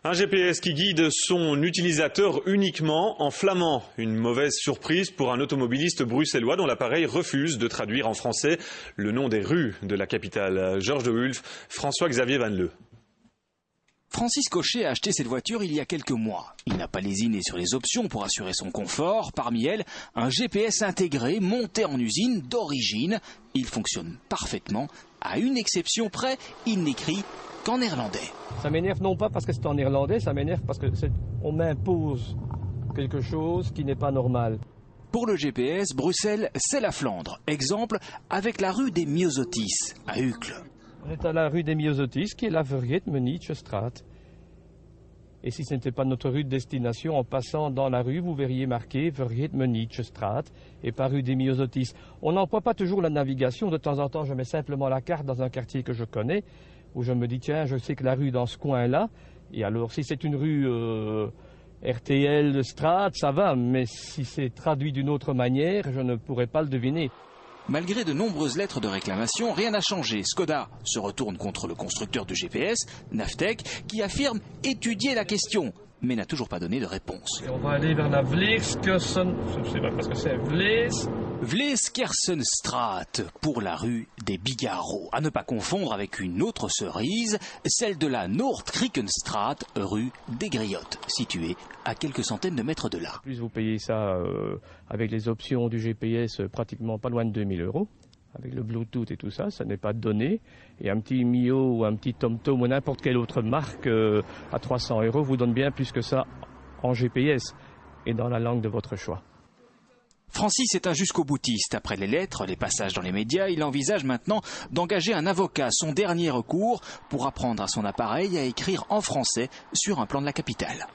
Un GPS qui guide son utilisateur uniquement en flamand. Une mauvaise surprise pour un automobiliste bruxellois dont l'appareil refuse de traduire en français le nom des rues de la capitale. Georges de Wulf, François-Xavier Van Leu. Francis Cochet a acheté cette voiture il y a quelques mois. Il n'a pas lésiné sur les options pour assurer son confort. Parmi elles, un GPS intégré, monté en usine d'origine. Il fonctionne parfaitement. À une exception près, il n'écrit qu'en néerlandais. Ça m'énerve non pas parce que c'est en néerlandais, ça m'énerve parce qu'on m'impose quelque chose qui n'est pas normal. Pour le GPS, Bruxelles, c'est la Flandre. Exemple avec la rue des Myosotis, à Uccle. On est à la rue des Myosotis, qui est la Vergeet-Menietjestraat. Et si ce n'était pas notre rue de destination, en passant dans la rue, vous verriez marqué Vergeet-Menietjestraat et pas rue des Myosotis. On n'emploie pas toujours la navigation. De temps en temps, je mets simplement la carte dans un quartier que je connais, où je me dis, tiens, je sais que la rue dans ce coin-là. Et alors, si c'est une rue RTL Straat, ça va. Mais si c'est traduit d'une autre manière, je ne pourrais pas le deviner. Malgré de nombreuses lettres de réclamation, rien n'a changé. Skoda se retourne contre le constructeur de GPS, Navtech, qui affirme étudier la question, mais n'a toujours pas donné de réponse. Et on va aller vers la Vleeskersen, je ne sais pas parce que c'est Vleeskersenstraat, pour la rue des Bigarros. À ne pas confondre avec une autre cerise, celle de la Noordkrikenstraat, rue des Griottes, située à quelques centaines de mètres de là. Plus vous payez ça avec les options du GPS pratiquement pas loin de 2000 €. Avec le Bluetooth et tout ça, ça n'est pas donné. Et un petit Mio ou un petit TomTom ou n'importe quelle autre marque à 300 € vous donne bien plus que ça en GPS et dans la langue de votre choix. Francis est un jusqu'au-boutiste. Après les lettres, les passages dans les médias, il envisage maintenant d'engager un avocat, son dernier recours, pour apprendre à son appareil à écrire en français sur un plan de la capitale.